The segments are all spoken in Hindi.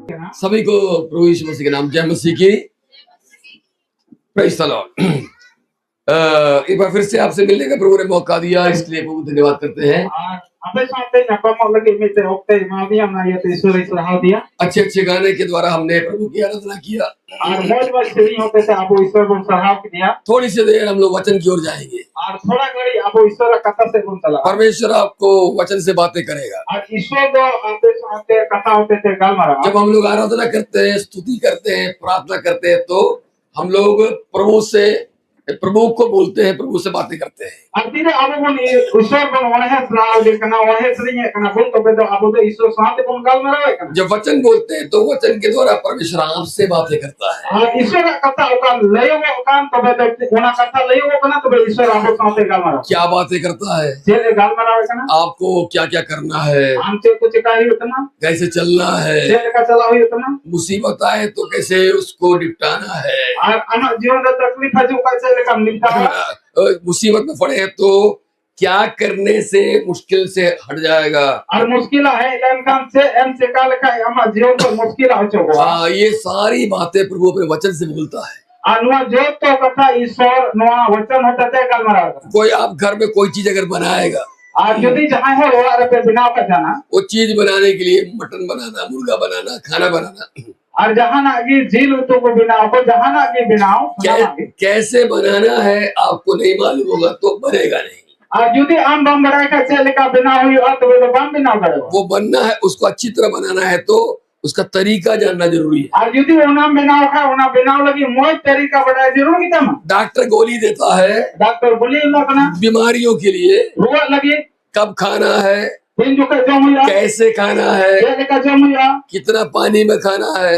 सभी को प्रभु यीशु मसीह के नाम जय मसीह की प्रेज़ द लॉर्ड। एक बार फिर से आपसे मिलने का प्रभु ने मौका दिया, इसलिए प्रभु धन्यवाद करते हैं। अच्छे अच्छे गाने के द्वारा हमने प्रभु की आराधना किया। थोड़ी सी देर हम लोग वचन की ओर जाएंगे। परमेश्वर आपको वचन से बातें करेगा। जब हम लोग आराधना करते हैं, स्तुति करते हैं, प्रार्थना करते हैं, तो हम लोग प्रभु को बोलते हैं, प्रभु से बातें करते हैं। जब वचन बोलते हैं तो वचन के द्वारा परमेश्वर आपसे बातें करता है। क्या बातें करता है, आपको क्या क्या करना है, कैसे चलना है, मुसीबत आए तो कैसे उसको निपटाना है, मुसीबत में पड़े हैं तो क्या करने से मुश्किल से हट जाएगा। और मुश्किल है ये सारी बातें प्रभु अपने वचन से बोलता है। कोई आप घर में कोई चीज अगर बनाएगा, वो चीज बनाने के लिए मटन बनाना, मुर्गा बनाना, खाना बनाना, और झील को बनाओ कैसे बनाना है आपको नहीं मालूम होगा तो बनेगा नहीं। वो बनना है, उसको अच्छी तरह बनाना है तो उसका तरीका जानना जरूरी है। डॉक्टर गोली देता है बीमारियों के लिए, कब खाना है, कैसे खाना है, कितना पानी में खाना है,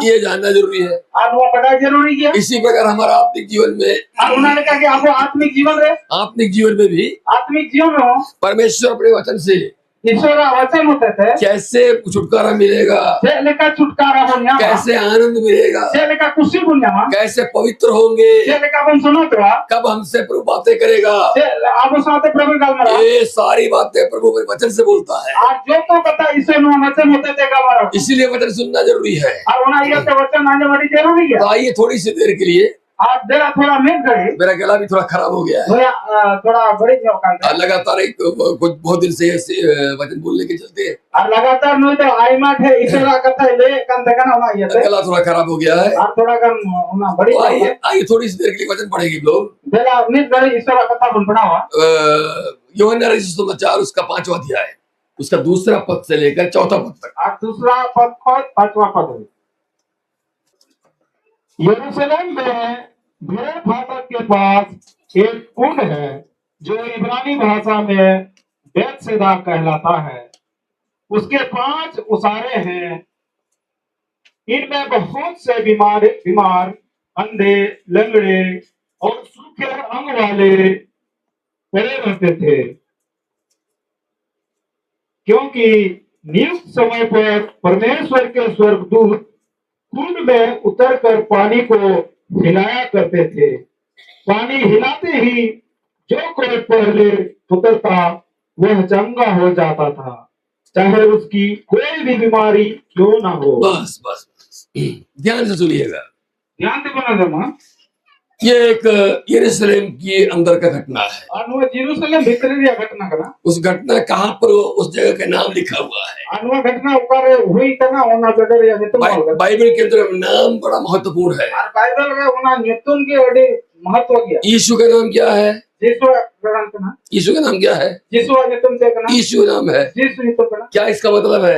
ये जानना जरूरी है। इसी प्रकार हमारा आत्मिक जीवन में भी परमेश्वर अपने वचन से कैसे छुटकारा मिलेगा, कैसे आनंद मिलेगा, कैसे पवित्र होंगे, कब हमसे प्रभु बातें करेगा, ये सारी बातें प्रभु के वचन से बोलता है। इसीलिए वचन सुनना जरूरी है। तो आइए थोड़ी सी देर के लिए, मेरा गला भी थोड़ा खराब हो गया है, लगातार कुछ बहुत दिन से वचन बोलने के चलते हैं, लगातार गला थोड़ा खराब हो गया है। आइए थोड़ी सी देर के लिए वचन पढ़ेंगे लोग। यूहन्ना रचित सुसमाचार उसका 5वां अध्याय, उसका 2 पद से लेकर 4 पद तक। 2 पद 5वां पद। यरूशलेम में भेड़ फाटक के पास एक कुंड है जो इब्रानी भाषा में बेतसेदा कहलाता है। उसके 5 उसारे हैं। इनमें बहुत से बीमार, अंधे, लंगड़े और सूखे अंग वाले पड़े रहते थे, क्योंकि नियुक्त समय पर परमेश्वर के स्वर्गदूत कुंड में उतरकर पानी को हिलाया करते थे। पानी हिलाते ही जो कोई पहले उतरता वह चंगा हो जाता था, चाहे उसकी कोई भी बीमारी क्यों ना हो। बस ध्यान से सुनिएगा, ध्यान से बना। ये एक यरूशलेम की अंदर का घटना है। और वो यरूशलेम भीतर घटना का, उस घटना कहाँ पर, उस जगह का नाम लिखा हुआ है। घटना ऊपर हुई जगह बाइबल के अंदर नाम बड़ा महत्वपूर्ण है। बाइबल में महत्व क्या? यीशु का नाम क्या है? यीशु का नाम क्या है? यीशु नाम है। क्या इसका मतलब है?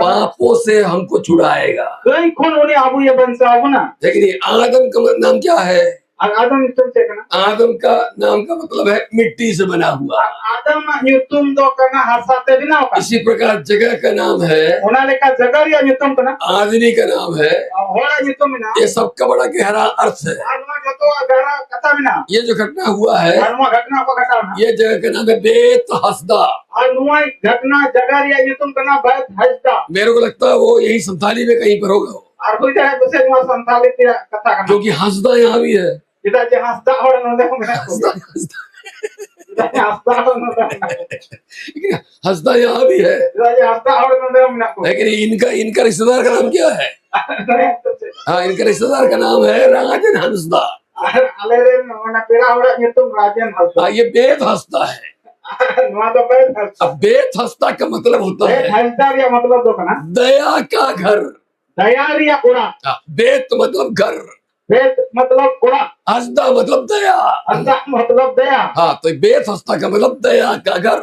पापों से हमको छुड़ाएगा। लेकिन आदम का नाम क्या है? आदम का नाम का मतलब है मिट्टी से बना हुआ। इसी प्रकार जगह का नाम है, आदमी का नाम है। ये सबका बड़ा गहरा अर्थ है। ये जो घटना हुआ है, ये जगह का नाम है बेत हसदा। मेरे को लगता है वो यही संताली में कहीं पर होगा, क्योंकि हसदा यहाँ भी है। हंसता यहाँ भी है, लेकिन इनका रिश्तेदार का नाम क्या है? हाँ, इनका रिश्तेदार का नाम है राजन हंसदा। ये बेत हंसता है। अब बेत हंसदा का मतलब होता है दया का घर। बेत मतलब घर, हंसदा मतलब दया। हाँ, तो बेत हंसदा का मतलब दया का घर।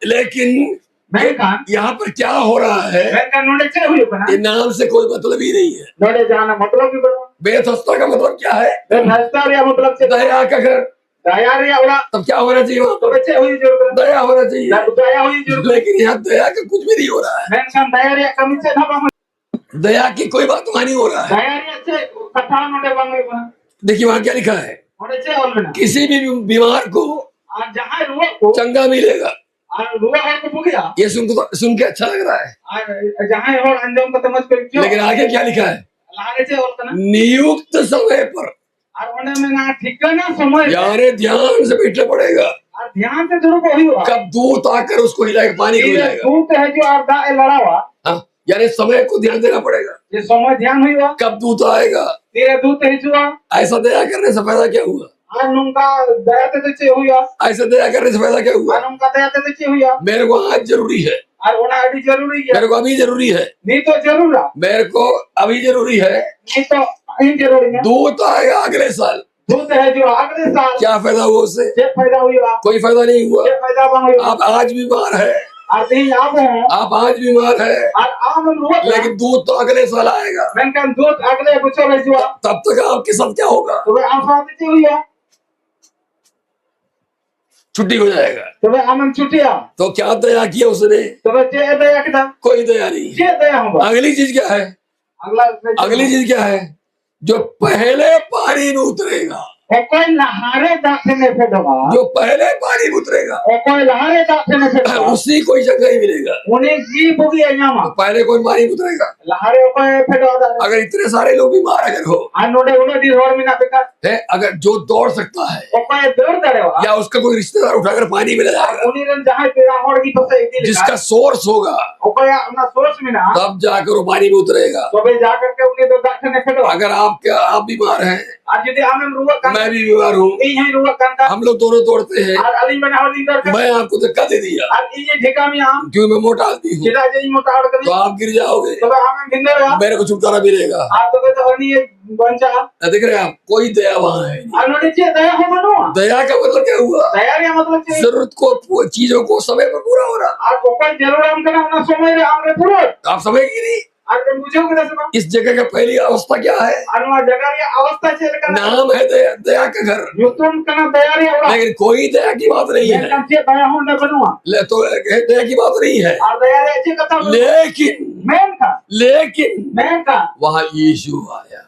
लेकिन यहाँ पर क्या हो रहा है, ये नाम से कोई मतलब ही नहीं है। बेत हंसदा का मतलब क्या है? दया का घर। तब क्या होना चाहिए? दया होना चाहिए, लेकिन यहाँ दया का कुछ भी नहीं हो रहा है। दया की कोई बात वहाँ नहीं हो रहा है। देखिए वहाँ क्या लिखा है, किसी भी बीमार को चंगा मिलेगा। ये सुन के अच्छा लग रहा है, लेकिन आगे क्या लिखा है? नियुक्त समय पर, यानी ध्यान से बैठना पड़ेगा। ध्यान से कब दूत आकर उसको हिलाएगा, पानी को हिलाएगा। यानी समय को ध्यान देना पड़ेगा। ये समय ध्यान हुआ, कब दूत आएगा, ऐसा दया करने से फायदा क्या हुआ? ऐसा दया करने से फायदा क्या हुआ? मेरे को आज जरूरी है, मेरे को अभी जरूरी है, नहीं तो जरूर मेरे को अभी जरूरी है, नहीं तो दूत आएगा अगले साल। दूत है जो अगले साल, क्या फायदा हुआ उससे? फायदा हुआ? कोई फायदा नहीं हुआ। आप आज बीमार है, आप आज बीमार है, लेकिन दूध तो अगले साल आएगा। तब तक आपके साथ क्या होगा? छुट्टी हो जाएगा। तो क्या दया किया उसने? कोई दया नहीं। अगली चीज क्या है? अगली चीज क्या है? जो पहले पानी में उतरेगा, जो पहले पानी में उतरेगा उसी को ही जगह ही मिलेगा। तो पहले कोई पानी में उतरेगा। अगर इतने सारे लोग बीमार अगर हो है, अगर जो दौड़ सकता है या उसका कोई रिश्तेदार उठाकर पानी में ले जाएगा, जिसका सोर्स होगा तब जाकर वो पानी में उतरेगा। अगर आप बीमार हैं, मैं भी बीमार हूँ, हम लोग दोनों दौड़ते हैं, मैं आपको धक्का दे दिया क्यों, मैं मोटा आदमी हूँ, तो आप गिर जाओगे, मेरे को छुटकारा मिलेगा। देख रहे हैं आप, कोई दया वहाँ है। दया का मतलब क्या हुआ? जरूरत को, चीजों को समय पर पूरा हो रहा। आप समय की नहीं। इस जगह का पहली अवस्था क्या है? नाम है दया का घर, लेकिन कोई दया की बात नहीं है। तो दया की बात नहीं है, लेकिन वहाँ यीशु आया,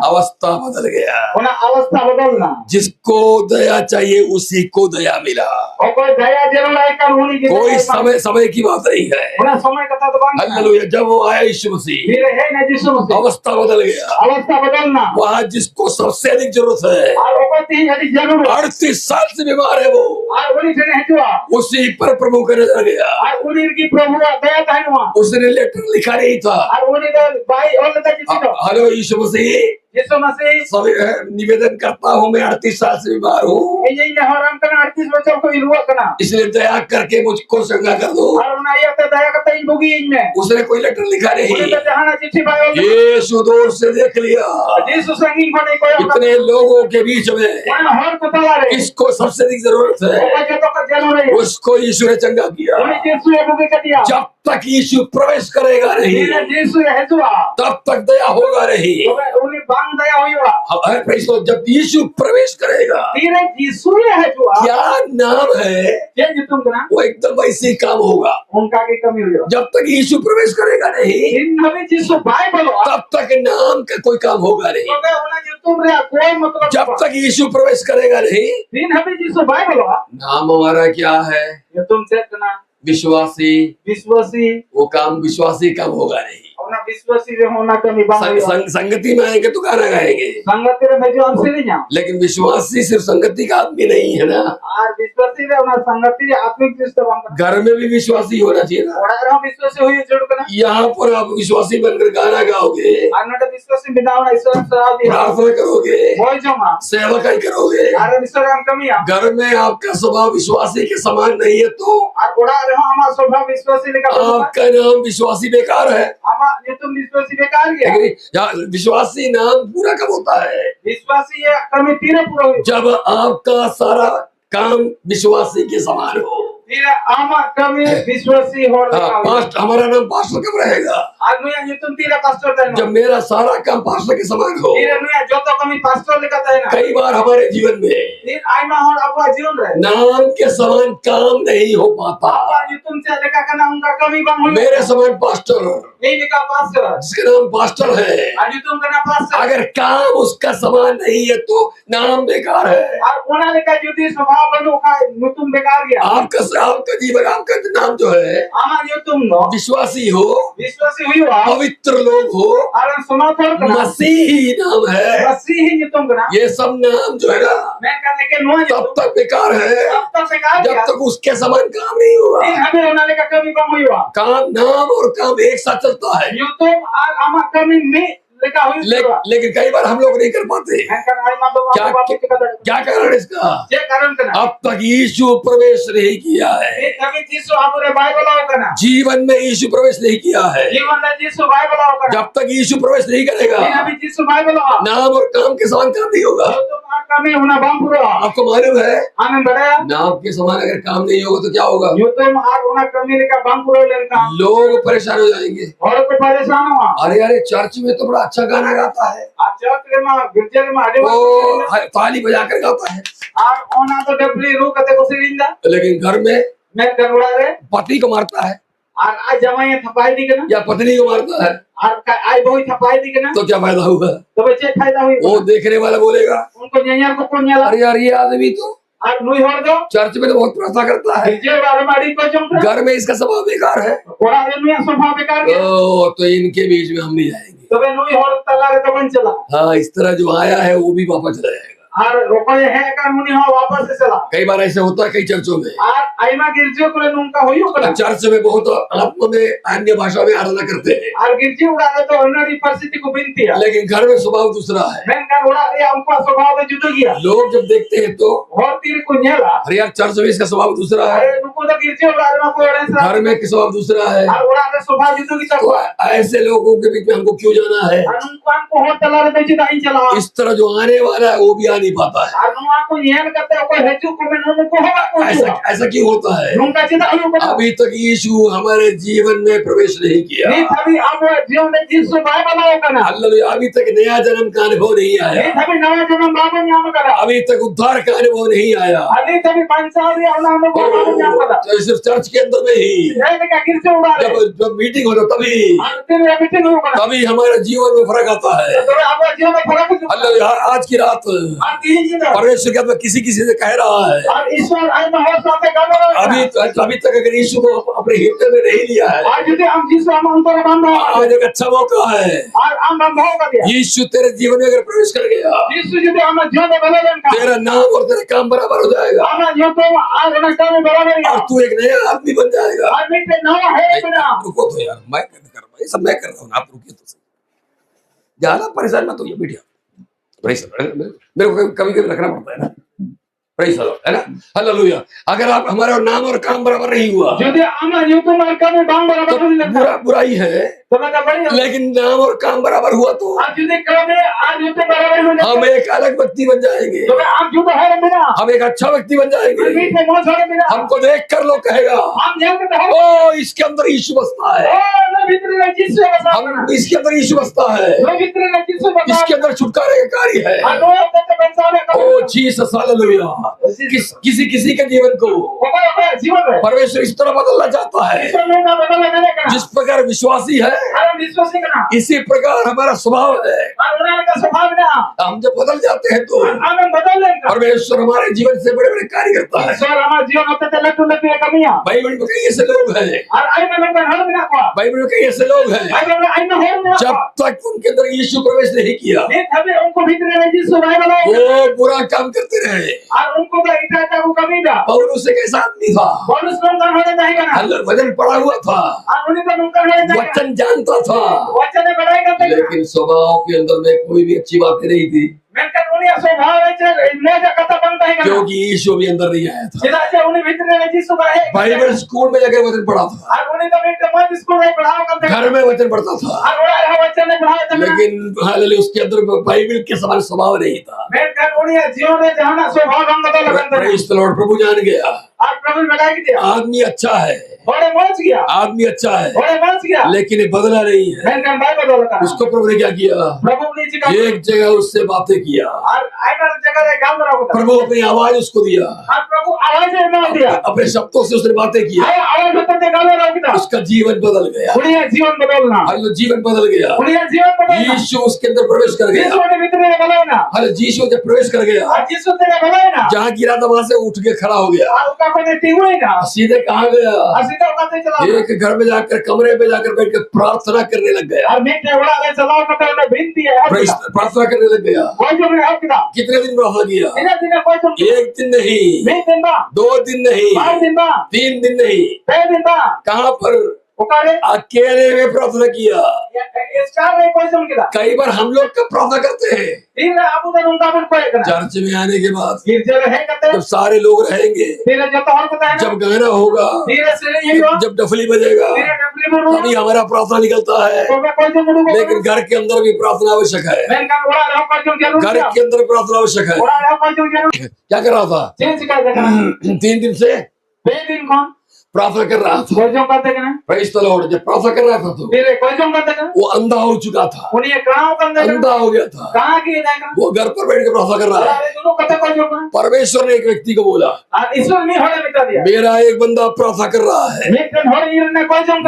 अवस्था बदल गया। अवस्था बदलना, जिसको दया चाहिए उसी को दया मिला। कोई समय की बात नहीं है। हालेलुया। जब वो आया यीशु मसीह, अवस्था बदल गया। अवस्था बदलना, वहाँ जिसको सबसे अधिक जरूरत है, 38 साल से बीमार है वो, उसी पर प्रभु का नजर गया। उसने लेटर लिखा नहीं था। हेलो यीशु मसीह, निवेदन करता हूँ, मैं 38 साल से बीमार हूँ, इसलिए दया करके मुझको चंगा कर दो। उसने कोई लेटर लिखा नहीं, यीशु दूर से देख लिया। इतने लोगों के बीच में किसको सबसे अधिक जरूरत है, उसको यीशु ने चंगा किया। जब तक यीशु प्रवेश करेगा नहीं, तब तक दया होगा नहीं। जब यीशु प्रवेश करेगा, क्या नाम है, वो एकदम वैसे ही काम होगा। जब तक यीशु प्रवेश करेगा नहीं, तब तक नाम का कोई काम होगा नहीं। जब तक यीशु प्रवेश करेगा नहीं, नाम हमारा क्या है विश्वासी विश्वासी वो काम विश्वासी कम होगा नहीं। अपना विश्वासी जो होना कमी संगति में आएंगे तो गाना गाएंगे, संगति रे भेजो हमसे नहीं जाओ। लेकिन विश्वासी सिर्फ संगति का आदमी नहीं है ना। और विश्वासी रे अपना संगति आत्मिक दृष्टि घर में भी विश्वासी होना चाहिए ना। और हम विश्वासी हुई जोड़ करना। यहाँ पर आप विश्वासी बनकर गाना गाओगे, अन्नट विश्वासी बिनावना ईश्वर सराव दिया, प्रार्थना करोगे, बोल जमा सेवकाई करोगे, अरे ईश्वर हम कमी आ। घर में आपका स्वभाव विश्वासी के समान नहीं है तो और बड़ा रहो हमारा स्वभाव विश्वासी लेकर आपका नाम विश्वासी बेकार है। ये तुम विश्वासी बेकार गया। विश्वासी नाम पूरा कब होता है? विश्वासी ये कमी तीरे पूरा हुई जब आपका सारा काम विश्वासी के समान हो। तीरे आमा कमी विश्वासी हो। पास्ट हमारा नाम पास्टर कब रहेगा? आदमी ये तुम तीरे पास्टर देना जब मेरा सारा काम पास्टर के समान हो। तीरे नहीं जो तो कमी पास्टर लेकर देना। कई बार हमारे जीवन में आई ना हो आपका जीवन रहे नाम के समान काम नहीं हो पाता। ये तुमसे लेकर करना उनका कमी बन हुई। मेरे समान पास्टर नहीं लिखा पास्टर जिसका नाम पास्टर है, आज तुम करना पास्टर अगर काम उसका समान नहीं है तो नाम बेकार है। और कोना लेकर जो स्वभाव बनो का तुम बेकार गया। आपका जीवन आपका नाम जो है आमा जो तुम विश्वासी हो, विश्वासी हुई हो, पवित्र लोग हो, और समाधान करना मसीही नाम है। मसीही जो तुम करना ये सब नाम जो है ना मैं कहने के नो तब तक बेकार है तब तक बेकार जब तक उसके समान काम नहीं होगा। हमें होने का कमी कम हुई हुआ काम नाम और काम एक साथ चलता है। यो तुम आमा कमी में लेका हुई लेकिन कई बार हम लोग नहीं कर पाते। क्या कारण है इसका? अब तक यीशु प्रवेश नहीं किया है, जीवन में यीशु प्रवेश नहीं किया है। जब तक यीशु प्रवेश नहीं करेगा नाम और काम के समान काम नहीं होगा। आपको मालूम है नाम के समान अगर काम नहीं होगा तो क्या होगा? लोग परेशान हो जाएंगे। अरे अरे चर्च में तो बड़ा अच्छा गाना गाता है, वो ताली बजा कर गाता है, लेकिन घर में पति को मारता है और आज जमाई थपाई दी के ना या पत्नी को मारता है और आज बहुत थपाई दी के ना तो क्या फायदा होगा? तो बच्चे फायदा हुई वो देखने वाला बोलेगा उनको न्याय को कौन न्याय। अरे यार ये आदमी तो आज नुई हो दो चर्च में तो बहुत प्रार्थना करता है, घर में इसका स्वभाव बेकार है, स्वभाव बेकार तो इनके बीच में हम नहीं जाएंगे। तो नुई हो तला तो बन चला। हाँ, इस तरह जो आया है वो भी वापस चला जाएगा। और रोपे है कानूनी हो वापस से चला। कई बार ऐसे होता है कई चर्चों में। आईमा गिरजियों को उनका होई होगा। चर्च में बहुत आत्मा में अन्य भाषा में आराधना करते हैं और गिरजी उड़ा दे तो अन्य परिस्थिति को बिनती है, लेकिन घर में स्वभाव दूसरा है। मैं का उड़ा ये उनका स्वभाव में जुड़ गया। लोग जब देखते हैं तो और तीर को न्याला अरे यार चर्च में इसका स्वभाव दूसरा है, उनको तो गिरजी उड़ा देना कोई घर में किस स्वभाव दूसरा है और उड़ा दे स्वभाव जुड़ गया। तो ऐसे लोगों के बीच में हमको क्यों जाना है? उनको हो तला रे तो नहीं चला। इस तरह जो आने वाला है वो भी आ नहीं पाता है। को न्याय करते कोई हेतु को में उनको होगा ऐसा क्यों होता है? उनका चिंता अभी तक यीशु हमारे जीवन में प्रवेश नहीं किया। अभी आप जीवन में यीशु बाइबल होगा ना। हालेलुया। अभी तक नया जन्म का अनुभव नहीं आया, अभी नया जन्म बाबा नाम करा, अभी तक उद्धार का अनुभव नहीं आया, अभी तक 5 साल या नाम को बाबा नाम करा। तो सिर्फ चर्च के अंदर में ही जब मीटिंग होता तभी हमारे जीवन में फर्क आता है। हालेलुया। आज की रात परमेश्वर के आत्मा किसी से कह रहा है अभी तक अगर यीशु को अपने हृदय में नहीं लिया है आज एक अच्छा मौका है। यीशु तेरे जीवन में अगर प्रवेश कर गया तेरा नाम और तेरा काम बराबर हो जाएगा और तू एक नया आदमी बन जाएगा। रुको तो यार, मैं कर रहा हूँ, सब मैं कर रहा हूँ, आप रुकिए तो सही। ज्यादा परेशान मत होइए बेटिया, मेरे को कभी कभी रखना पड़ता है ना, है ना। हालेलुया। अगर आप हमारा नाम और काम बराबर नहीं हुआ तो बुराई है, लेकिन नाम और काम बराबर हुआ तो हम एक अलग व्यक्ति बन जाएंगे, हम एक अच्छा व्यक्ति बन जाएंगे। हमको देख कर लोग कहेगा ओ इसके अंदर यीशु बसता है, हम इसके अंदर यीशु बसता है, इसके अंदर छुटकारे का कार्य है। ओ जीसस हालेलुया। किसी के जीवन को परमेश्वर इस तरह बदलना चाहता है जिस प्रकार विश्वासी है इसी प्रकार हमारा स्वभाव है। हम जब बदल जाते हैं तो आनंद बदल लेगा। परमेश्वर हमारे जीवन से बड़े बड़े कार्य करता है। ईश्वर हमारे जीवन होते थे लट्टू लट्टू या कमियां। बाइबल में कई ऐसे लोग हैं, और आई में लोग हर बिना को बाइबल में कई ऐसे लोग हैं आई में हर बिना जब तक उनके अंदर यीशु प्रवेश नहीं किया नहीं तभी उनको भीतर में यीशु भाई वाला वो बुरा काम करते रहे। और उनको तो इतना को कमी था। पौलुस एक ऐसा आदमी था, पौलुस को होने जाएगा ना, अंदर वचन पड़ा हुआ था, और उन्हीं को नुकसान होने जाएगा, वचन जानता था, वचन पढ़ाई करते, लेकिन स्वभाव के अंदर में कोई भी अच्छी बातें नहीं थी, स्वभाव क्योंकि यीशु भी अंदर नहीं आया था। है बाइबल स्कूल में जाकर वचन पढ़ा था, घर में वचन पढ़ता था, लेकिन हालेलुया उसके अंदर बाइबल के समान स्वभाव नहीं था। Praise the Lord. प्रभु जान गया आदमी अच्छा है, आदमी अच्छा है, लेकिन ये बदला नहीं है। उसको प्रभु ने क्या किया, एक जगह उससे बातें किया, प्रभु अपनी आवाज उसको दिया, अपने शब्दों से उसने बातें किया, उसका जीवन बदल गया, जीवन बदल गया। यीशु उसके अंदर प्रवेश कर गया, यीशु जब प्रवेश कर गया, जहाँ गिरा था वहां से उठ के खड़ा हो गया, सीधे कहाँ गया, एक घर में जाकर कमरे में जाकर बैठ कर प्रार्थना करने लग गया, प्रार्थना करने लग गया। कितने दिन प्रार्थना किया, एक दिन नहीं, 2 दिन नहीं, 3 दिन नहीं, कहाँ पर अकेले में प्रार्थना किया। कई बार हम लोग कब प्रार्थना करते हैं, चर्च में आने के बाद, जब सारे लोग रहेंगे, जब गाना होगा, जब डफली बजेगा, तभी हमारा प्रार्थना निकलता है। लेकिन घर के अंदर भी प्रार्थना आवश्यक है, घर के अंदर प्रार्थना आवश्यक है। क्या कर रहा था, 3 दिन से प्रार्थना कर रहा था। Praise the Lord. जब प्रार्थना कर रहा था तो वो अंधा हो चुका था, अंधा हो गया था, वो घर पर बैठ के प्रार्थना कर रहा है। परमेश्वर ने एक व्यक्ति को बोला, मेरा एक बंदा प्रार्थना कर रहा है,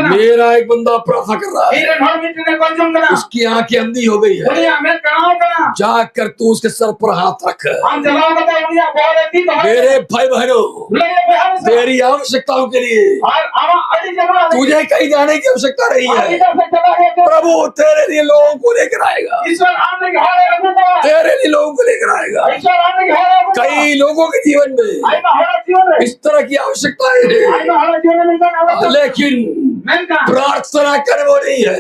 मेरा एक बंदा प्रार्थना कर रहा है, उसकी आंखें अंधी हो गई है, जाकर तू उसके सर पर हाथ रख। मेरे भाई बहनों, तेरी आवश्यकताओं के लिए तुझे कहीं जाने की आवश्यकता नहीं है, प्रभु तेरे लिए लोगों को लेकर आएगा, तेरे लिए लोगों को लेकर आएगा। कई लोगों के जीवन में इस तरह की आवश्यकताएं हैं, लेकिन प्रार्थना कर वो नहीं है।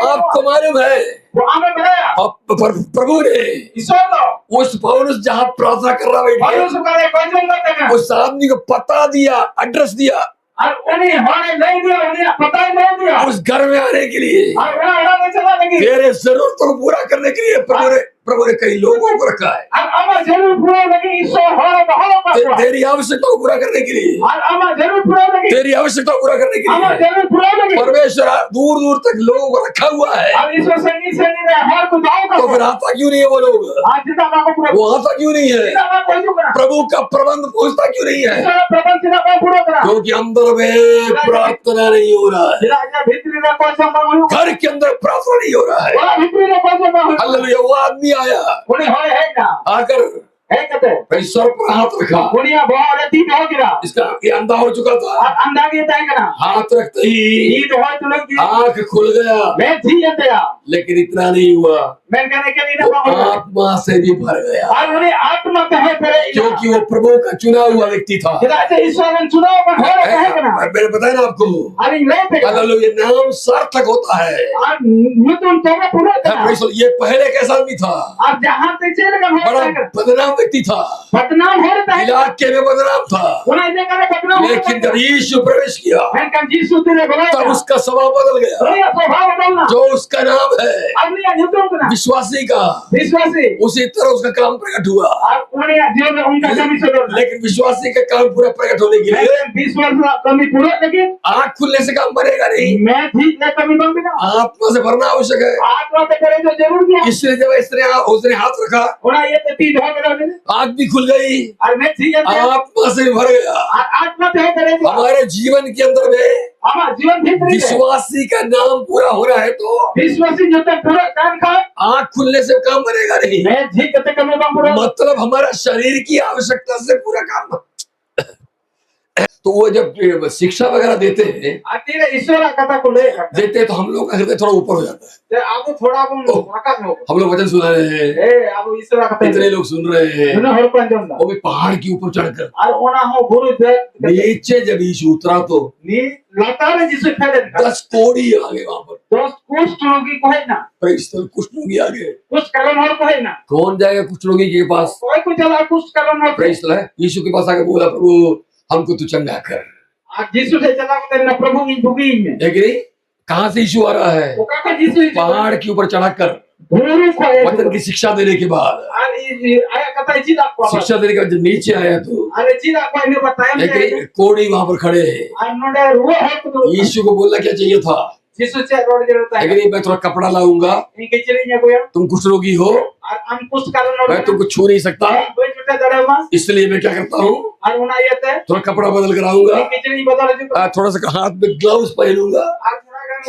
आपको मालूम है प्रभु ने उस पौलुस जहाँ प्रार्थना कर रहा है, उस आदमी को पता दिया, एड्रेस दिया, उस घर में आने के लिए, तेरे जरूरतों को पूरा करने के लिए प्रभु ने कई लोगों को रखा है, तेरी आवश्यकता को पूरा करने के लिए, तेरी आवश्यकता को पूरा करने के लिए परमेश्वर दूर दूर तक लोगों को रखा हुआ है। तो फिर आता क्यों नहीं है वो लोग, वो आता क्यों नहीं है, प्रभु का प्रबंध पहुंचता क्यों नहीं है, क्योंकि अंदर में प्रार्थना नहीं हो रहा है, घर के अंदर प्रार्थना नहीं हो रहा है। हालेलुया। वो आदमी आया, आकर सर पर हाथ रखा, इसका ये अंधा हो चुका था, हाथ रखते ही आंख खुल गया, लेकिन इतना नहीं हुआ, आत्मा से भी भर गया, क्योंकि वो प्रभु का चुना हुआ व्यक्ति था। मैंने बताया ना आपको, ये नाम सार्थक होता है। ये पहले कैसा आदमी था, बड़ा बदनाम व्यक्ति था, इलाके में बदनाम था, लेकिन जब यीशु प्रवेश किया तब उसका स्वभाव बदल गया। जो उसका नाम है विश्वासी का, उसी तरह उसका काम प्रकट हुआ। लेकिन विश्वासी का काम पूरा प्रकट होने के लिए आँख खुलने से काम बनेगा नहीं, आत्मा से भरना आवश्यक है। इसलिए जब उसने हाथ रखा, आँख भी खुल गई, आत्मा से भर गया। हमारे जीवन के अंदर में आमा जीवन भीतरी विश्वासी का नाम पूरा हो रहा है तो विश्वासी जो तक पूरा काम का आंख खुलने से काम बनेगा नहीं। मैं जी कते करने का पूरा मतलब हमारा शरीर की आवश्यकता से पूरा काम। तो वो जब शिक्षा वगैरह देते हैं आतीरे ईश्वर कथा को ले देते हैं तो हम लोग का हृदय थोड़ा ऊपर हो जाता है। ते आपको थोड़ा आकाश में हम लोग वचन सुना रहे हैं, ए आपको ईश्वर कथा इतने लोग सुन रहे हैं, सुनो हर पंजम वो भी पहाड़ के ऊपर चढ़कर। और ओना हो गुरु दे नीचे जब यीशु उतरा तो नी लतारे जिससे फैले 10 कोड़ी आ गए वहां पर। दोस्त कुष्ठ रोगी को है ना, कुष्ठ रोगी आ गए। कुष्ठ कलम और को है ना, कौन जाएगा कुष्ठ रोगी के पास? कोई को चला कुष्ठ कलम और प्रेस है यीशु के पास आके बोला, प्रभु हमको तू चंगा कर। आज यीशु से चला को ना प्रभु की भूगी में है कि नहीं? कहां से यीशु आ रहा है? वो का यीशु पहाड़ के ऊपर चढ़कर गुरु को वचन की शिक्षा देने के बाद आया कथा जी आपको शिक्षा देने के बाद जब नीचे आया तो अरे जी आपको ने बताया कोड़ी वहां पर खड़े हैं। वो है तो यीशु को बोलना क्या चाहिए था? यीशु से रोड जरूरत है लेकिन मैं थोड़ा कपड़ा लाऊंगा, इनके चलेंगे कोई तुम कुछ रोगी हो, हम कुछ कारण मैं तुमको छू नहीं सकता, कोई छोटा दड़ेवा इसलिए मैं क्या करता हूँ और उनायत है थोड़ा कपड़ा बदल कर आऊंगा, इनके चली बदल जो थोड़ा सा हाथ में ग्लव्स पहनूंगा,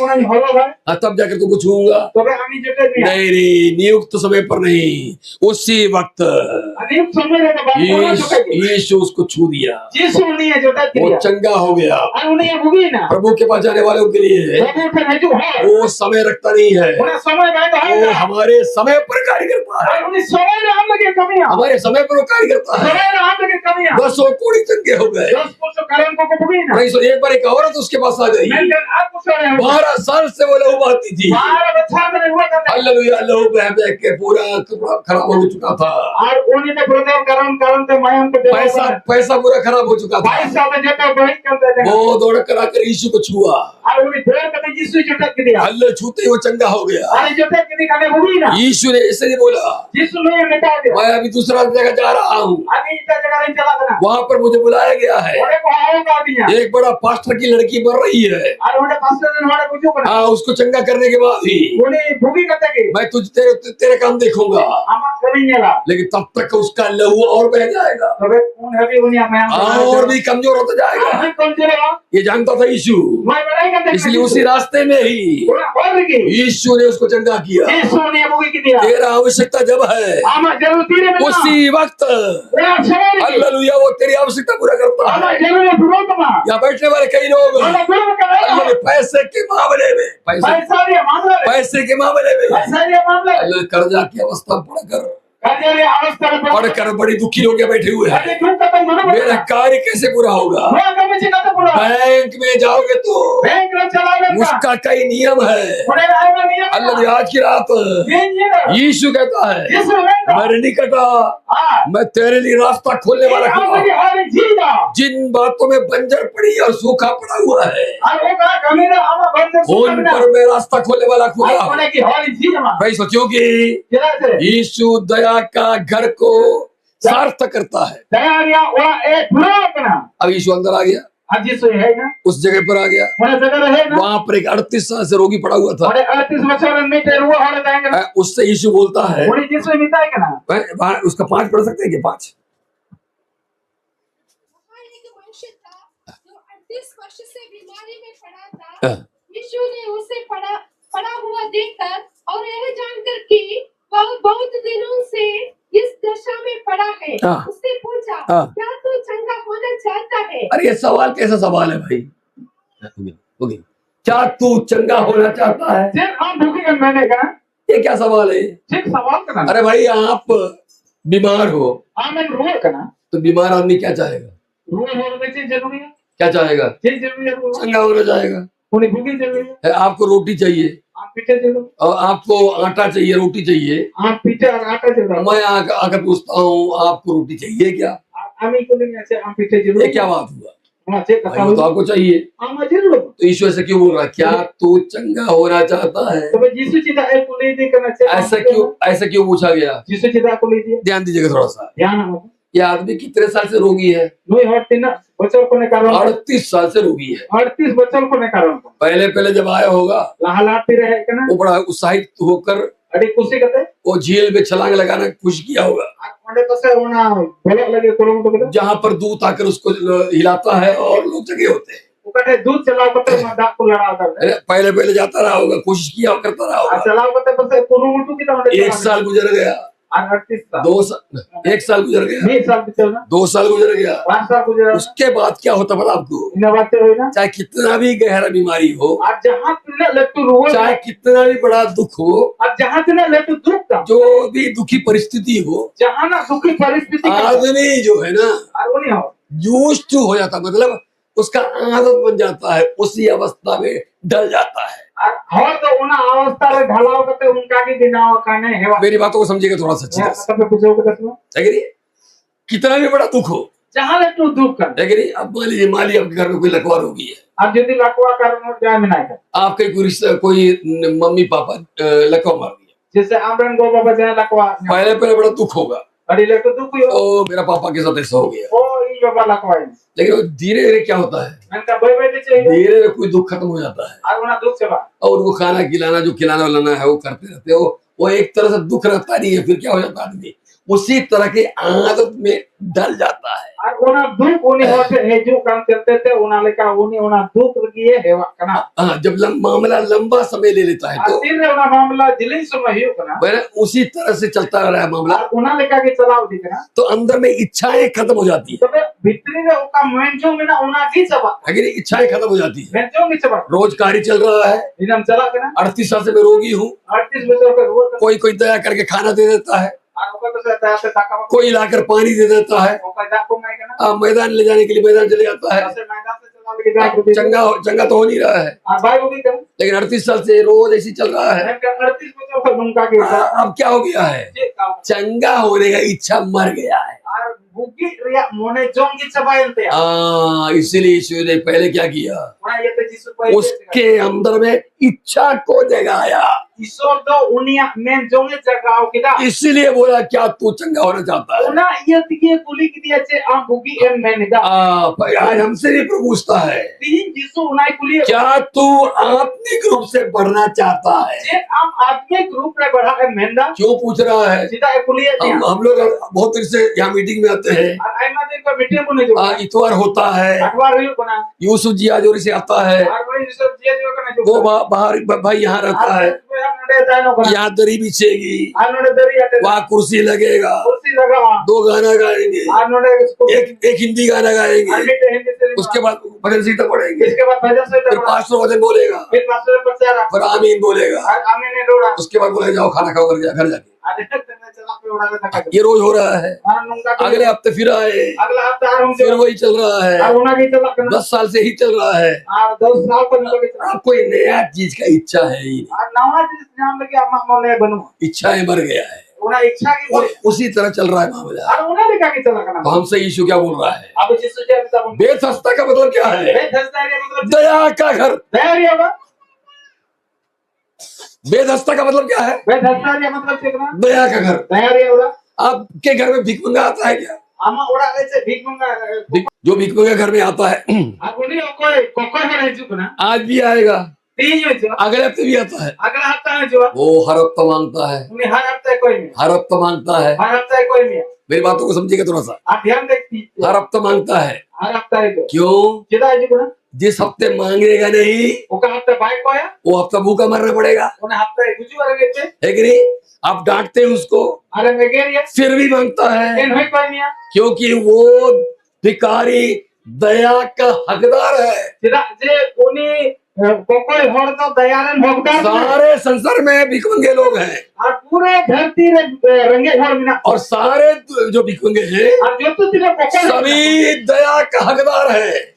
उन्हें हरो है तब जाकर तुमको छूऊंगा। तो वे हम जो नहीं नियुक्त समय पर नहीं, उसी वक्त अनियुक्त समय रे बात यीशु उसको छू दिया, यीशु ने जो वो चंगा हो गया। और उन्हें भूगी ना प्रभु के पास जाने वालों के लिए प्रभु का जो है वो समय रखता नहीं है, उन्हें समय का वो हमारे समय पर कार्य करता है। और उन्हें समय में हम लगे कमियां, हमारे समय पर वो कार्य करता है। समय में हम लगे कमियां 10 कोड़ी चंगे हो गए। 10 कारण को भूगी ना। एक बार एक औरत उसके पास आ गई, मैं आपको सुना रहा हूं 12 साल से वो लहू बहाती थी। 12 बच्चा मैंने हुआ था हालेलुया, लहू बह बह के पूरा कपड़ा खराब हो चुका था, और उन्हीं ने प्रोग्राम कारण से मैं हमको पैसा पूरा खराब हो चुका था। 22 साल में जो बड़ी करते थे वो दौड़ कर आकर यीशु को छुआ, और उन्हें देर तक यीशु जो तक दिया हल्ले छूते ही वो चंगा हो गया। अरे जो तक दिखाने भूगी ना। यीशु ने इसलिए बोला, यीशु ने मिटा दिया मैं अभी दूसरा जगह जा रहा हूँ, अभी इस जगह नहीं चला देना, वहाँ पर मुझे बुलाया गया है। उन्हें को आऊंगा दिया एक बड़ा पास्टर की लड़की मर रही है, और उन्हें पास्टर ने हमारे कुछ बना हाँ उसको चंगा करने के बाद ही उन्हें भूगी करते के मैं तेरे काम देखूंगा, हम करेंगे ला लेकिन तब तक उसका लहू और बह जाएगा, तबे कौन है भी उन्हें मैं और भी कमजोर होता जाएगा। हम कौन चलेगा ये जानता था यीशु, मैं बड़ाई करते इसलिए उसी रास्ते में ही और की यीशु ने उसको चंगा किया। यीशु ने भूगी की दिया तेरा आवश्यकता जब है हम जरूरत है में उसी वक्त हालेलुया वो तेरी आवश्यकता पूरा करता हम है। जरूरत विरोध में यहाँ बैठने वाले कई लोग अल्लाह पैसे के मामले में पैसा ये मामला है पैसे के मामले में पैसा ये मामला है अल्लाह कर्जा की अवस्था पढ़कर कर्जे ये अवस्था में पढ़कर बड़ी दुखी होकर बैठे हुए हैं। अरे क्यों खत्म होना मेरा कार्य कैसे पूरा होगा? वो कब से खत्म पूरा बैंक में जाओगे तो बैंक में चला गया उसका कई नियम है। उन्हें आएगा नहीं अल्लाह ने आज की रात यीशु कहता है यीशु ने मेरे निकट आ, मैं तेरे लिए रास्ता खोलने वाला हूँ। जिन बातों में बंजर पड़ी और सूखा पड़ा हुआ है उन पर मैं रास्ता खोलने वाला खुदा। भाई सोचो कि यीशु दया का घर को सार्थक करता है। अब यीशु अंदर आ गया, उस जगह पर आ गया, वहां पर एक 38 साल से रोगी पड़ा हुआ था। उससे यीशु बोलता है, उसका 5 पढ़ सकते हैं क्या? 5 वर्ष से बीमारी में पड़ा था। यीशु ने उसे पड़ा हुआ देखकर और यह जानकर कि वह बहुत दिनों से इस दशा में पड़ा है, उससे पूछा क्या तू चंगा होना चाहता है? अरे ये सवाल कैसा सवाल है भाई? क्या तू चंगा होना चाहता है? मैंने कहा ये क्या सवाल है? सवाल करना। अरे भाई आप बीमार हो तो बीमार आदमी क्या चाहेगा? जरूरी है। क्या चाहेगा? चंगा होना चाहेगा। आपको रोटी चाहिए और आपको आटा चाहिए, रोटी चाहिए, आप पीछे आटा चाहिए। मैं आकर पूछता हूँ आपको रोटी चाहिए क्या? ये क्या बात हुआ? भाई तो आपको चाहिए तो यीशु ऐसे क्यों बोल रहा है? क्या तू चंगा होना चाहता है? ऐसा क्यों पूछा गया? ध्यान दीजिएगा थोड़ा सा। ये आदमी कितने साल से रोगी है? 38 साल से रोगी है। 38 बच्चों को कारण पहले जब आया होगा वो बड़ा उत्साहित होकर वो झील में छलांग लगाना खुश किया होगा, जहाँ पर दूत आकर उसको हिलाता है और लोग जगे होते हैं। उकटे दूध चलाओ करते डाक को लड़ा कर पहले पहले जाता रहा होगा, कोशिश किया करता रहा होगा। चलाओ करते बस पुरु उल्टू की तरह 1 साल गुजर गया, 2 साल, 1 साल गुजर गया, 1 साल गुजर गया, 2 साल गुजर गया, 5 साल गुजर गया। उसके बाद क्या होता पता आपको? इन बातें हुई ना, चाहे कितना भी गहरा बीमारी हो, आज जहाँ तुमने लट्टू रो, चाहे कितना भी बड़ा दुख हो, आज जहाँ तुमने लट्टू दुख का, जो भी दुखी परिस्थिति हो, जहाँ ना दुखी परिस्थिति आदमी जो है ना नहीं हो, यूज्ड टू हो जाता, मतलब उसका आदत बन जाता है, उसी अवस्था में ढल जाता है। और तो उन अवस्था में ढलाव करते उनका की बिना काने है। मेरी बातों को समझिएगा थोड़ा सा अच्छी तरह से, सब पूछो के दसो है कि नहीं? कितना भी बड़ा दुख हो, जहाँ लट्टू दुख कर, है कि नहीं? अब मान लीजिए आपके घर में कोई लकवा रोगी है, अब यदि लकवा कर जाए में नहीं कर, आपके कोई मम्मी पापा लकवा मार दिया, जैसे आमरन गो बाबा जाए लकवा, पहले पहले बड़ा दुख होगा, अरे लट्टू दुख हो, ओ मेरा पापा के साथ ऐसा हो गया, ओ ये बाबा लकवा है। लेकिन धीरे धीरे क्या होता है, इनका भाई भाई चाहिए, धीरे धीरे कोई दुख खत्म हो जाता है, और उन्हें दुख से बात, और उनको खाना खिलाना जो खिलाना वालाना है वो करते रहते हो, वो एक तरह से दुख रहता नहीं है, फिर क्या हो जाता है आदमी उसी तरह की आदत में ढल जाता है। और उन्हें दुख उन्हें होते है जो काम करते थे उन्हें लेकर उन्हें दुख लगी है कना। हाँ, जब मामला लंबा समय ले लेता है तो तीन उन्हें मामला जिले समय ही कना, मैंने उसी तरह से चलता रहा है मामला, उन्हें लेकर के चलाओ दिखना, तो अंदर में इच्छाएं खत्म हो जाती है, तो भीतरी में उनका मेंजो में ना उन्हें की चबा, लेकिन इच्छाएं खत्म हो जाती है, मेंजो की चबा, रोज कार्य चल रहा है, इधम चला के ना 38 साल से मैं रोगी हूँ, 38 बजे का रोज कोई कोई दया करके खाना दे देता है, कोई लाकर पानी दे देता है, मैदान ले जाने के लिए मैदान चले जाता है, चंगा तो हो नहीं रहा है, लेकिन 38 साल से रोज ऐसी चल रहा है। अब क्या हो गया है, चंगा होने का इच्छा मर गया है। इसीलिए यीशु ने पहले क्या किया, उसके अंदर में इच्छा को जगाया, इसीलिए बोला क्या तू चंगा होना चाहता है? आज हमसे भी प्रभु पूछता है क्या तू आत्मिक रूप से बढ़ना चाहता है? क्यों पूछ रहा है? हम लोग बहुत देर से यहाँ मीटिंग में आते हैं, इतवार होता है, यूसुफ जी आजोरी से आता है, वो बाहर भाई यहाँ रहता है, यहाँ दरी बिछेगी, वहाँ कुर्सी लगेगा, 2 गाना गाएंगे, एक हिंदी गाना गाएंगे, उसके बाद भजन सीता पढ़ेंगे, फिर पास्टर वचन बोलेगा, फिर आमीन बोलेगा, उसके बाद बोले जाओ खाना खाओ घर जाके। ये रोज हो रहा है, अगले हफ्ते फिर आए, फिर वही चल रहा है, 10 साल से ही चल रहा है, कोई नया चीज का इच्छा है ही नहीं, इच्छाएं मर गया है, उसी तरह चल रहा है मामला। तो हमसे यीशु क्या बोल रहा है? बेथस्दा का मतलब क्या है? दया का घर। बेथस्दा का मतलब क्या है? दया का घर। आपके घर में भिख मंगा आता है क्या? जो भिख मंगा घर में आता है आज भी आएगा, अगले हफ्ते भी आता है, वो हर हफ्ता मांगता है, हर हफ्ता मांगता है। मेरी बातों को समझिएगा थोड़ा सा, हर हफ्ता मांगता है, क्यों? जिस हफ्ते मांगेगा नहीं वो हफ्ता भूखा मरना पड़ेगा, है कि नहीं? आप डांटते हैं उसको, फिर भी मांगता है, क्योंकि वो भिखारी दया का हकदार है। सारे संसार में भिखमंगे लोग हैं, पूरे धरती और सारे जो भिखमंगे हैं सभी दया का हकदार है,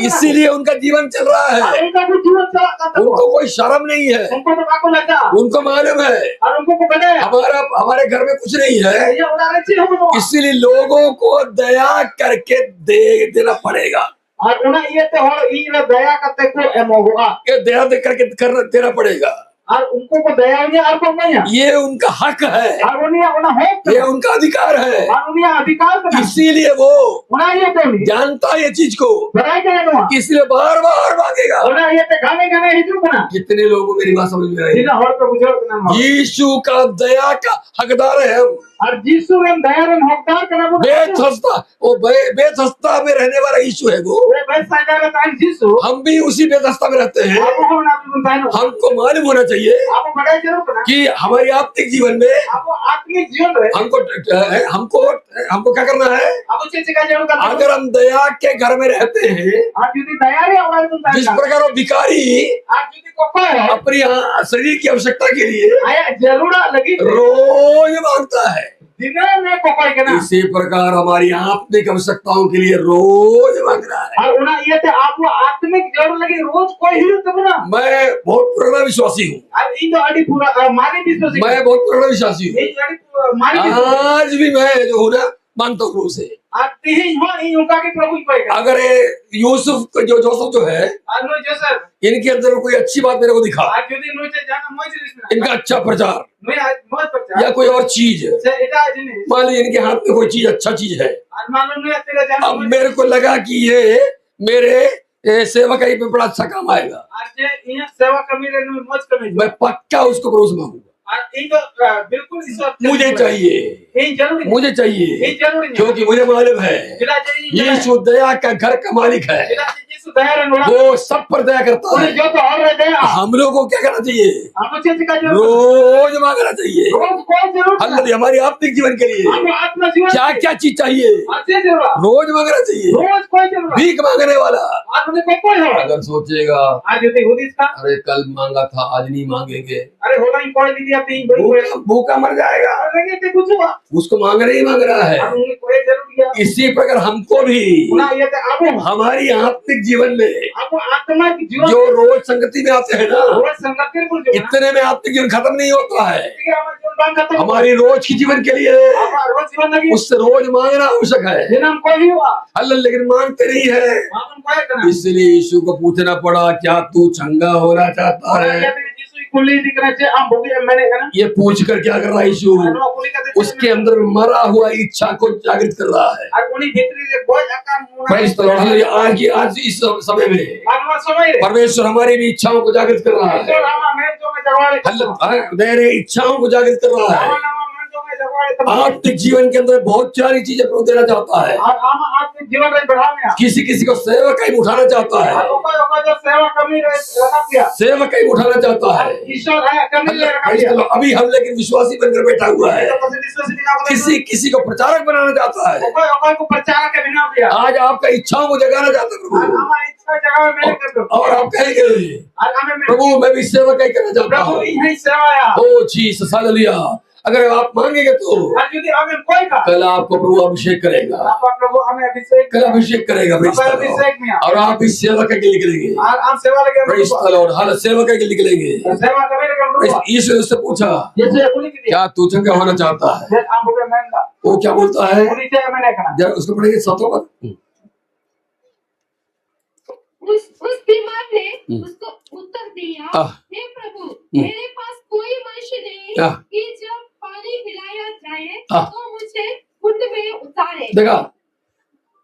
इसीलिए उनका जीवन चल रहा है। उनको कोई शर्म नहीं है, उनको मालूम है हमारे घर में कुछ नहीं है, इसीलिए लोगों को दया करके देना पड़ेगा, और उन्हें ये तो दया करते को दया दे करके देना पड़ेगा, और उनको को दया और को नहीं, ये उनका हक है, ये उनका अधिकार है, इसीलिए वो जानता है ये चीज को, इसलिए बार बार मांगेगा। कितने लोगों को मेरी बात समझ में आई? यीशु का दया का हकदार है हम, और यीशु रे दया रे होकदार कना वो बेथस्दा, वो बेथस्दा में रहने वाला यीशु है वो। बेथस्दा रे तान यीशु, हम भी उसी बेथस्दा में रहते हैं। हमको मालूम होना चाहिए कि हमारी आत्मिक जीवन में हमको क्या करना है। अगर हम दया के घर में रहते हैं, जिस प्रकार वो भिखारी अपनी शरीर की आवश्यकता के लिए रोज मांगता है, इसी प्रकार हमारी आत्मिक आवश्यकताओं के लिए रोज मांगना है। आत्मिक जरूर लगी रोज कोई ही मैं बहुत पुराना विश्वासी हूँ, मैं बहुत पुराना विश्वासी हूँ। आज भी मैं जो हूँ ना मांगता हूँ से। अगर यूसुफ जो जोसेफ जो है, इनके अंदर कोई अच्छी बात मेरे को दिखा, इनका अच्छा प्रचार या कोई और चीज, मान लीजिए इनके हाथ में कोई चीज अच्छा चीज है, अब मेरे को लगा कि ये मेरे सेवा का पे बड़ा अच्छा काम आएगा, मैं पक्का उसको परोस मांगूंगा। मुझे चाहिए क्योंकि मुझे मालूम है यीशु दया का घर का मालिक है, वो सब पर दया करता है। हम लोगों को क्या करना चाहिए, रोज मांगना चाहिए। हमारी आत्मिक जीवन के लिए क्या क्या चीज चाहिए, रोज मांगना चाहिए। भीख मांगने वाला अगर सोचेगा अरे कल मांगा था आज नहीं मांगेंगे, भूखा मर जाएगा, उसको मांगना ही मांग रहा है। इसी प्रकार हमको भी हमारी आत्मिक जीवन में जो रोज संगति में आते हैं ना, इतने में आत्मिक जीवन खत्म नहीं होता है। हमारी रोज की जीवन के लिए उससे रोज मांगना आवश्यक है, लेकिन मांगते नहीं है। इसलिए यीशु को पूछना पड़ा, क्या तू चंगा होना चाहता है? ये पूछ कर क्या कर रहा है यीशु, उसके अंदर मरा हुआ इच्छा को जागृत कर रहा है। आज इस समय में परमेश्वर हमारी भी इच्छाओं को जागृत कर रहा है, मेरे इच्छाओं को जागृत कर रहा है। आत्मिक जीवन के अंदर बहुत सारी चीजें प्रभु देना चाहता है। किसी किसी को सेवक ही उठाना चाहता है, सेवक ही उठाना चाहता है। अभी हम लेकिन विश्वासी बनकर बैठा हुआ है, किसी किसी को प्रचारक बनाना चाहता है। आज आपका इच्छाओं को जगाना चाहता है प्रभु, और आप कहेंगे प्रभु मैं भी सेवक ही करना चाहता हूँ। ओ जीसस हालेलुया। अगर आप मांगेंगे तो कल आपको प्रभु अभिषेक करेगा, कल अभिषेक करेगा और आप इस सेवा के लिए निकलेंगे। हर सेवा के लिए निकलेंगे। यीशु ने उससे पूछा क्या तू चंगा होना चाहता है? वो क्या बोलता है, उसको पढ़ेंगे 7वां पद। उस बीमार ने उसको उत्तर दिया, हे प्रभु मेरे पास कोई मनुष्य नहीं कि जब पानी पिलाया जाए तो मुझे कुंड में उतारे। देखा,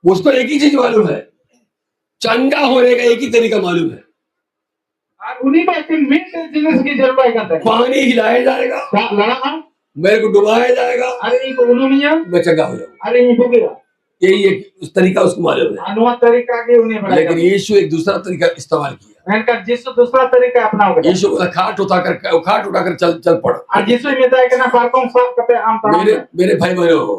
उसको एक ही चीज मालूम है, चंगा होने का एक ही तरीका मालूम है, पानी हिलाया जाएगा, मेरे को डुबाया जाएगा, मैं चंगा हो जाऊंगा। यही एक तरीका उसको मालूम है। लेकिन यीशु एक दूसरा तरीका इस्तेमाल किया। दूसरा तरीका अपना यीशु खाट उठाकर चल पड़। मेरे भाई बहनों,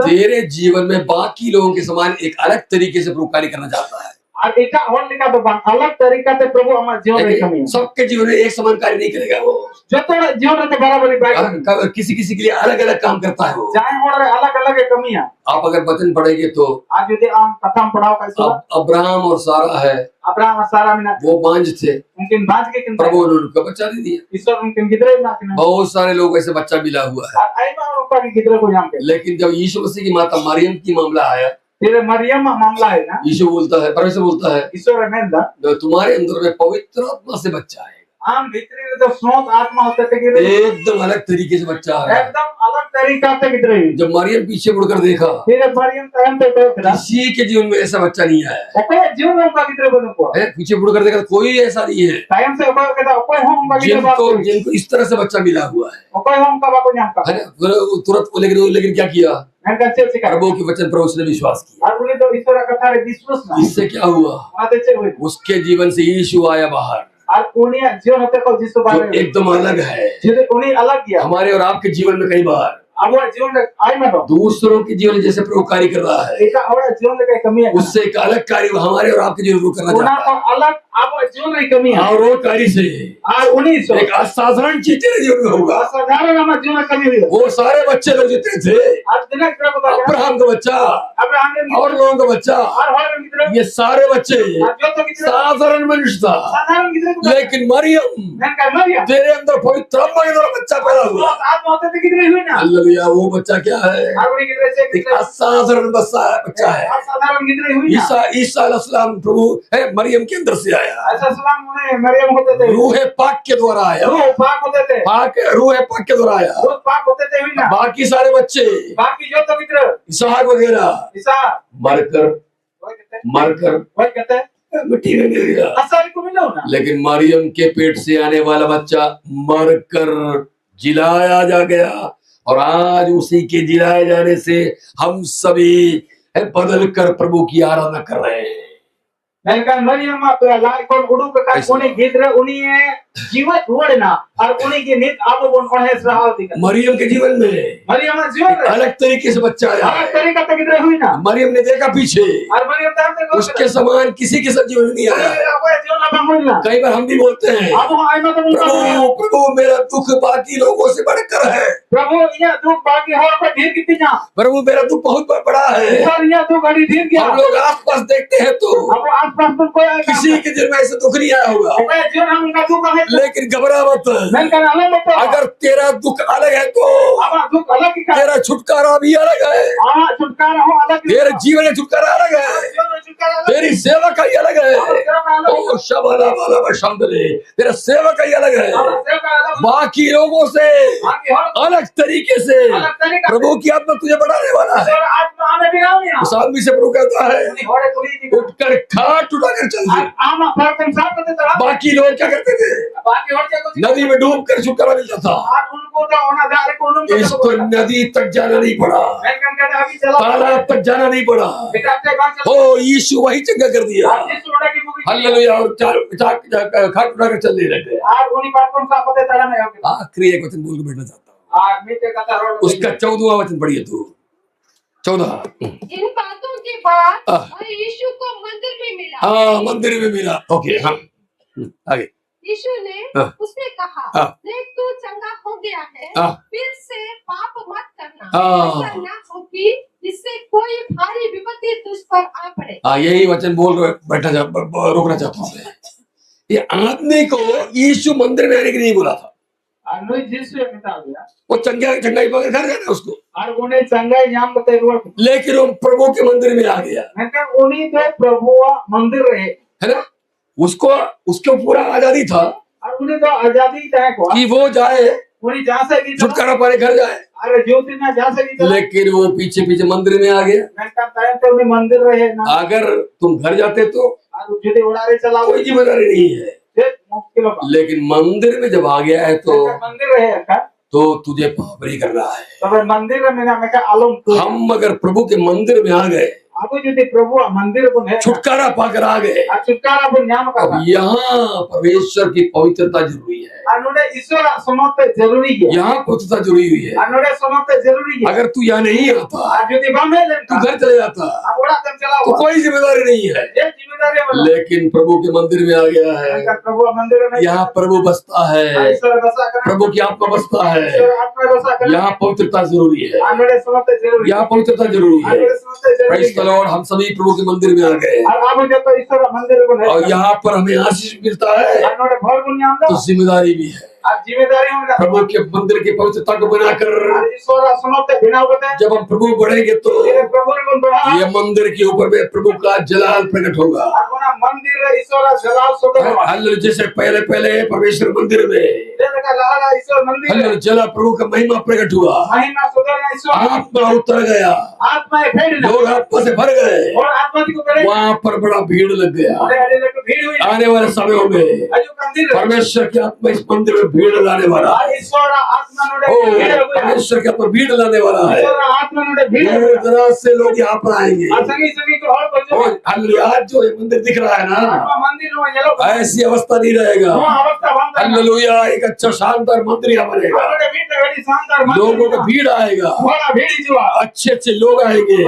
तेरे जीवन में बाकी लोगों के समान एक अलग तरीके से प्रभु कार्य करना चाहता है। अलग तरीका से प्रभु हमारे जीवन सबके जीवन में एक समान कार्य नहीं करेगा वो, जो तो जीवन में बराबर किसी किसी के लिए अलग अलग काम करता है वो। अलग अलग कमियां आप अगर वचन पढ़ेंगे तो आज यदि आप कथम पढ़ाओ, अब्राहम और सारा है, अब्राहम और सारा में वो बांझ थे, उनके बांझ के प्रभु ने उनको बच्चा दे दिया। ईश्वर उनके गिदरे में बहुत सारे लोग ऐसे बच्चा मिला हुआ है। लेकिन जब यीशु मसीह की माता मरियम की मामला आया, मरियम मामला है ना, यीशु बोलता है, परमेश्वर बोलता है, ईश्वर तुम्हारे अंदर में पवित्र आत्मा से बच्चा आएगा। आम भीतरी जो स्रोत आत्मा होते थे एकदम अलग तरीके से बच्चा आ रहा है, एकदम अलग करी काते कितरे जब मरियम पीछे मुड़कर देखा, फिर मरियम टाइम पे तो किसी के जीवन में ऐसा बच्चा नहीं आया ओके जीवन में का कितरे बनो को है। पीछे मुड़कर देखा कोई ऐसा नहीं है टाइम से ओके कहता ओके हम का कितरे जिनको इस तरह से बच्चा मिला हुआ है, ओके हम का बाको न्याम का है ना। तुरंत लेकिन क्या किया, मैं कहते सिखा प्रभु के वचन पर उसने विश्वास किया। और उन्हें तो ईश्वर का कथा रे विश्वास ना, इससे क्या हुआ, आते से हुए उसके जीवन से यीशु आया बाहर, और उन्हें जीवन होते को जिसको जो बारे एकदम अलग है। जिसे उन्हें अलग किया हमारे और आपके जीवन में कई बार अब वो जीवन में आई मत दूसरों के जीवन जैसे प्रभु कार्य कर रहा है, एक और जीवन में कमी है, उससे एक अलग कार्य हमारे और आपके जीवन में करना उन्हें चाहता तो अलग अब जीवन में कमी है। है और वो कार्य से और उन्हीं से एक असाधारण चीज तेरे जीवन में होगा। साधारण हमारे जीवन में कमी हुई वो सारे बच्चे लोग जितने थे, आज दिन एक तरह बता अब्राहम का बच्चा अब्राहम ने और लोगों का बच्चा, और हर मित्र ये सारे बच्चे जो तो कितने साधारण मनुष्य था, साधारण कितने लेकिन मरियम मैं कर लिया तेरे अंदर पवित्र आत्मा के द्वारा बच्चा पैदा हुआ। आत्मा होते थे कितने हुई ना हालेलुया। वो बच्चा क्या है, और उन्हीं कितने से एक कितने असाधारण बच्चा है। साधारण कितने हुई ना ईसा अलैहिस्सलाम प्रभु है मरियम के अंदर से आया, ऐसा सलाम उन्हें मरियम होते थे, रूह पाक के द्वारा आया, रूह पाक होते थे, रूह पाक के द्वारा आया। रूह पाक होते थे हुई ना। बाकी सारे बच्चे बाकी जो तो मित्र इसहाक वगैरह ईसा मरकर वही कहते हैं मिट्टी में गिर गया, असारी को मिलो ना। लेकिन मरियम के पेट से आने वाला बच्चा मरकर जिलाया जा गया, और आज उसी के जिलाए जाने से हम सभी बदल कर प्रभु की आराधना कर रहे हैं। मैंने मरियम लाल कौन उड़ू का कोने गीत रहे उन्हीं जीवन वड़ना और उन्हीं की नीत आप बोन कौन है सहाल दिखा। मरियम के जीवन में मरियम जीवन अलग तरीके से बच्चा आया, अलग तरीका तक कितने हुई ना। मरियम ने देखा पीछे, और मरियम टाइम तक उसके समान किसी के साथ जीवन में नहीं आया। जीवन अब मिलना कई बार हम भी बोलते हैं अब आए ना तो प्रभु प्रभु मेरा दुख बाकी लोगों से बढ़कर है, प्रभु ये दुख बाकी और को ढेर कितनी ना, प्रभु मेरा दुख बहुत बड़ा है। सर ये दुख बड़ी ढेर गया। हम लोग आसपास देखते हैं तो अब आसपास में कोई किसी के दिल में ऐसे दुख नहीं आया होगा, जीवन हम उनका दुख है, लेकिन घबरा मत। मैं कहना अलग मत। अगर तेरा दुख अलग है तो अब दुख अलग ही का तेरा छुटकारा भी अलग है, हां छुटकारा हो अलग, तेरे जीवन का छुटकारा अलग है, तेरी सेवा का ही अलग है। ओ शबला वाला बशंदले, तेरा सेवा का ही अलग है, बाकी लोगों से अलग तरीके से प्रभु की आत्मा तुझे बढ़ाने वाला है। उस आदमी से प्रभु कहता है उठकर खाट उठाकर चल दे। बाकी लोग क्या करते थे, नदी में डूब कर छुटकारा मिलता था, इसको नदी तक जाना नहीं पड़ा, तालाब तक जाना नहीं पड़ा, ओ यीशु वही चंगा कर दिया। हालेलुया। और खाट उठाकर चलने लगे। आखिरी एक वचन बोल के बैठना चाहता हूँ, उसका 14वां वचन पढ़िए तू। 14। इन बातों के बाद वह यीशु को मंदिर में मिला। हाँ मंदिर में मिला। ओके हाँ आगे। यीशु ने उसने कहा देख तू चंगा हो गया है, फिर से पाप मत करना, ऐसा ना हो कि इससे कोई भारी विपत्ति तुझ पर आ पड़े। यही वचन बोल रोकना चाहता हूँ। ये आदमी को यीशु मंदिर में आने के लिए बोला था, वो चंगाई पकड़ घर गया उसको, लेकिन वो प्रभु के मंदिर में आ गया, प्रभु मंदिर रहे है ना। उसको उसको पूरा आजादी था, उन्हें तो आजादी कि वो जाए छुटकारा पाने घर जाए, अरे ज्योति ना जा सकी, लेकिन वो पीछे पीछे मंदिर में आ गया। मंदिर रहे ना, अगर तुम घर जाते तो चला कोई जिम्मेदारी नहीं है, लेकिन मंदिर में जब आ गया है तो मंदिर रहे तो तुझे पाप नहीं कर रहा है। तो मंदिर में हम अगर प्रभु के मंदिर में आ गए, प्रभु मंदिर को छुटकारा पाकर आ गए, छुटकारा अब यहाँ परमेश्वर की पवित्रता जरूरी है, ईश्वर समर्थ जरूरी है, यहाँ पवित्रता जुड़ी हुई है। समर्थ जरूरी है। अगर तू यहाँ नहीं आता, तू घर चले जाता तो कोई जिम्मेदारी नहीं है, लेकिन प्रभु के मंदिर में आ गया है, प्रभु मंदिर में यहाँ प्रभु बसता है, प्रभु की आत्मा बसता है, यहाँ पवित्रता जरूरी है, यहाँ पवित्रता जरूरी है। और हम सभी प्रभु के मंदिर में आ गए, और यहाँ पर हमें आशीष मिलता है, तो जिम्मेदारी भी है प्रभु के मंदिर की पवित्रता को बनाकर। जब हम प्रभु बढ़ेंगे तो ये मंदिर के ऊपर में प्रभु का जलाल प्रकट होगा, मंदिर ईश्वर जलाल सुदर हालेलुया। जैसे पहले पहले परमेश्वर मंदिर में का लाला ईश्वर मंदिर हालेलुया जला प्रभु का महिमा प्रकट हुआ, महिमा सुदर ईश्वर आत्मा उतर गया, आत्मा फेर लोग आत्मा से भर गए, और आत्मा को करे वहाँ पर बड़ा भीड़ लग गया। भीड़ हुई आने वाले समयों में अजो मंदिर परमेश्वर की आत्मा इस मंदिर में भीड़ लाने वाला है। ईश्वर आत्मा नोडे ओ, भीड़ हुई परमेश्वर की आत्मा भीड़ लाने वाला है। ईश्वर आत्मा नोडे भीड़ दूर दराज से लोग यहाँ पर आएंगे। संगी संगी को और बच्चों और हालेलुया आज जो ये मंदिर दिख रहा है ना, मंदिर में ये लोग ऐसी अवस्था नहीं रहेगा। अवस्था बंद हालेलुया एक अच्छा शानदार मंदिर यहाँ बनेगा, नोडे भीड़ बड़ी शानदार मंदिर लोगों का भीड़ आएगा, बड़ा भीड़ जो अच्छे अच्छे लोग आएंगे।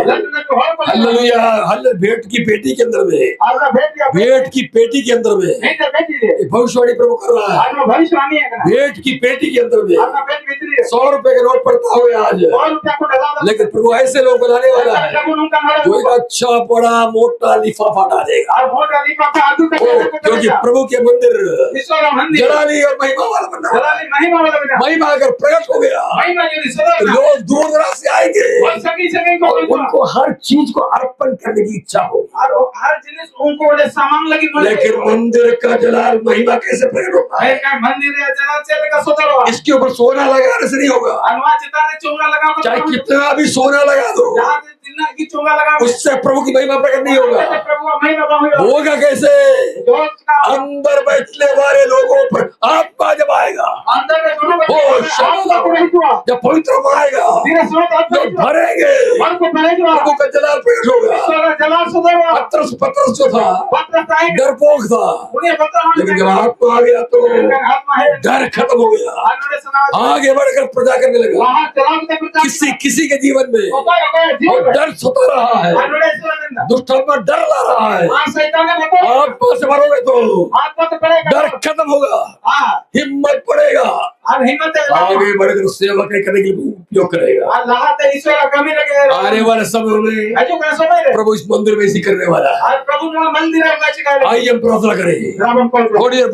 हालेलुया हालेलुया भेंट की पेटी के अंदर में, आला भेट या भेंट की पेटी के अंदर में भेट बेटी दे भविष्यवाणी प्रभु कर रहा है। आलो भविष्यवाणी है ना भेंट की पेटी के अंदर में आला भेट बेटी दे 100 रुपए का नोट पड़ता हुए आज, 100 रुपया को डाला लेकिन प्रभु ऐसे लोग बनाने वाला है प्रभु उनका नाम जो एक अच्छा बड़ा मोटा लिफाफा डालेगा। और वोट अली पापा आदू ओ, तक क्योंकि प्रभु के मंदिर ईश्वर मंदिर जलाली और महिमा वाला बनना, जलाली महिमा वाला बना महिमा अगर प्रकट हो गया महिमा जो ईश्वर तो लोग दूर दराज से आएंगे और संगी संगी को और उनको हर चीज को अर्पण करने की इच्छा होगी। और हर जिनिस उनको बड़े सामान लगी बोले लेकिन मंदिर का जलाल महिमा कैसे प्रकट होता है? का मंदिर है जलाल से का सोतरवा इसके ऊपर सोना लगाने से नहीं होगा, अनवा चिताने चोंगा लगा चाहे कितना भी सोना लगा दो जहां से जिन्ना की चोंगा लगा उससे प्रभु की महिमा प्रकट नहीं होगा। प्रभु का महिमा होगा होगा कैसे? जोश का अंदर बैठने वाले लोगों पर आत्मा जब आएगा, अंदर में दोनों ओ शाला जब पवित्र आएगा धीरे सुनो लोग भरेंगे, मन को पड़ेगा प्रभु का जलाल प्रकट होगा। ईश्वर जलाल सुदरवा पत्रस जो था पत्र साहिब डरपोक था, उन्हें पत्र लेकिन जब आत्मा आ गया तो आत्मा है डर खत्म हो गया, आनंद सुना आगे बढ़कर प्रजा करने लगा। वहां चलाओ तक किसी के जीवन में ओके और डर सता रहा है, आनंद सुना दुष्टात्मा डर ला रहा है, हां शैतान ने बताओ आत्मा से भरोगे तो आत्मा तो पड़ेगा डर खत्म होगा, हां हिम्मत पड़ेगा, अब हिम्मत है आगे बढ़कर सेवा करने के लिए उपयोग करेगा। अल्लाह ते ईश्वर कमी लगे आने वाले समय में अजो का समय है प्रभु इस मंदिर में इसी करने वाला है। आज प्रभु का मंदिर है का आइए हम प्रार्थना करें। राम को थोड़ी देर